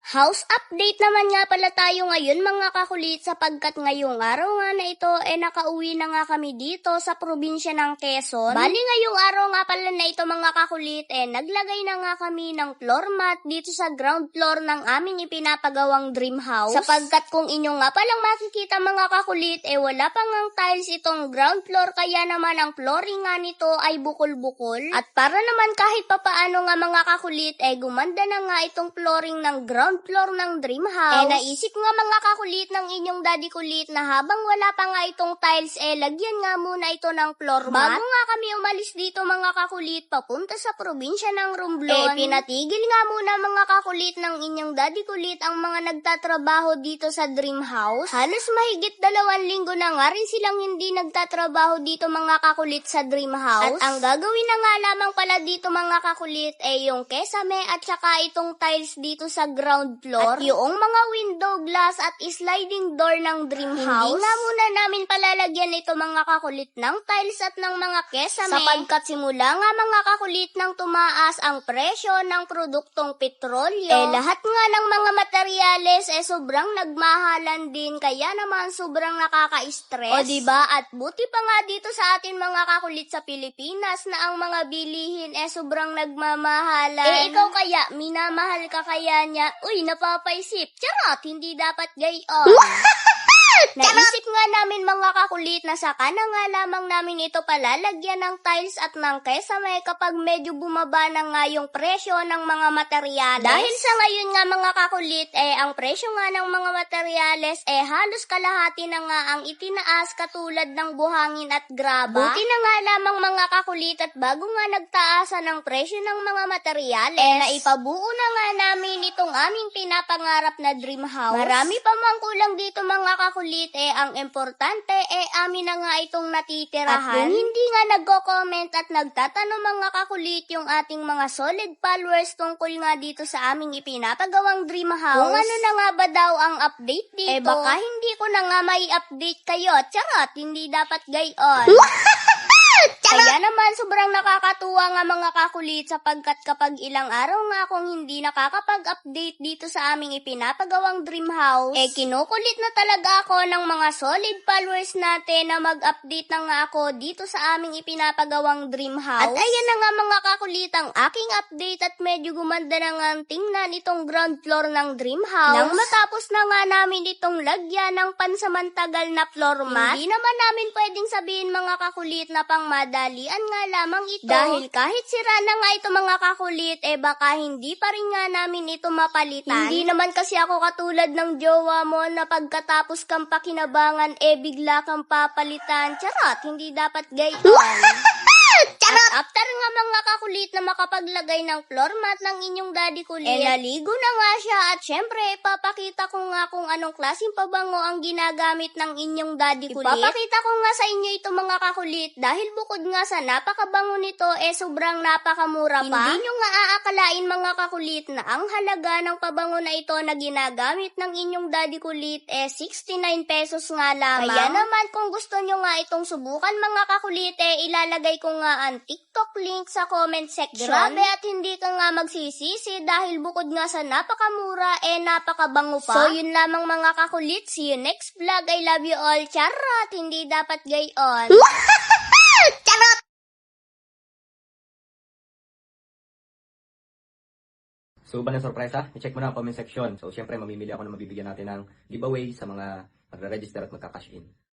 House update naman nga pala tayo ngayon mga kakulit, sapagkat ngayong araw nga na ito nakauwi na nga kami dito sa probinsya ng Quezon. Bali ngayong araw nga pala na ito mga kakulit, naglagay na nga kami ng floor mat dito sa ground floor ng aming ipinapagawang dream house. Sapagkat kung inyong nga palang makikita mga kakulit, wala pa ngang tiles itong ground floor, kaya naman ang flooring nga nito ay bukol-bukol. At para naman kahit papaano nga mga kakulit, gumanda na nga itong flooring ng ground floor ng dream house. Naisip nga mga kakulit ng inyong daddy kulit na habang wala pa nga itong tiles, lagyan nga muna ito ng floor mat. Bago nga kami umalis dito mga kakulit papunta sa probinsya ng Romblon, pinatigil nga muna mga kakulit ng inyong daddy kulit ang mga nagtatrabaho dito sa dream house. Halos mahigit 2 linggo na nga rin silang hindi nagtatrabaho dito mga kakulit sa dream house. At ang gagawin na nga lamang pala dito mga kakulit yung kesame at saka itong tiles dito sa ground floor at yung mga window glass at sliding door ng dream house. Hindi nga muna namin palalagyan ito mga kakulit ng tiles at ng mga kesame, sapagkat simula nga mga kakulit nang tumaas ang presyo ng produktong petrolyo, lahat nga ng mga materyales sobrang nagmahalan din, kaya naman sobrang nakaka-stress. O diba? At buti pa nga dito sa atin mga kakulit sa Pilipinas na ang mga bilihin sobrang nagmamahalan. Ikaw kaya, minamahal ka kaya niya? Uy, napapaisip. Charot, hindi dapat gayon. Naisip nga namin mga kakulit na saka na nga lamang namin ito palalagyan ng tiles at ng kesame kapag medyo bumaba na nga yung presyo ng mga materyales. Dahil sa ngayon nga mga kakulit, ang presyo nga ng mga materyales halos kalahati na nga ang itinaas, katulad ng buhangin at graba. Buti na nga lamang mga kakulit at bago nga nagtaasan ng presyo ng mga materyales, naipabuo na nga namin itong aming pinapangarap na dream house. Marami pa mang kulang dito mga kakulit, ang importante amin na nga itong natitirahan. At kung hindi nga nagko-comment at nagtatanong mga kakulit yung ating mga solid followers tungkol nga dito sa aming ipinapagawang dream house, kung ano na nga ba daw ang update dito, baka hindi ko na nga may update kayo. Charot, hindi dapat gayon. Kaya naman sobrang nakakatuwa nga mga kakulit, sapagkat kapag ilang araw nga akong hindi nakakapag-update dito sa aming ipinapagawang dream house, kinukulit na talaga ako ng mga solid followers natin na mag-update na nga ako dito sa aming ipinapagawang dream house. At ayan na nga mga kakulit ang aking update, at medyo gumanda na nga tingnan itong ground floor ng dream house. Nang matapos na nga namin itong lagyan ng pansamantagal na floor mat, hindi naman namin pwedeng sabihin mga kakulit na pangmadalian nga lamang ito. Dahil kahit sira na nga ito mga kakulit, baka hindi pa rin nga namin ito mapalitan. Hindi naman kasi ako katulad ng jowa mo na pagkatapos kang pakinabangan, bigla kang papalitan. Charot, hindi dapat gayon. At after nga mga kakulit na makapaglagay ng floor mat ng inyong daddy kulit, naligo na nga siya, at syempre ipapakita ko nga kung anong klaseng pabango ang ginagamit ng inyong daddy kulit. Ipapakita ko nga sa inyo ito mga kakulit, dahil bukod nga sa napakabango nito, sobrang napakamura pa. Hindi nyo nga aakalain mga kakulit na ang halaga ng pabango na ito na ginagamit ng inyong daddy kulit 69 pesos nga lamang. Kaya naman kung gusto nyo nga itong subukan mga kakulit, ilalagay ko nga ang TikTok link sa comment section. Grabe, at hindi ka nga magsisisi dahil bukod nga sa napakamura, napakabango pa. So yun lamang mga kakulit, see you next vlog. I love you all. Charot, hindi dapat gayon. Charot! So, ba ng sorpresa? I-check mo na ang comment section. So, syempre, mamimili ako na mabibigyan natin ng giveaway sa mga magre-register at magka-cash in.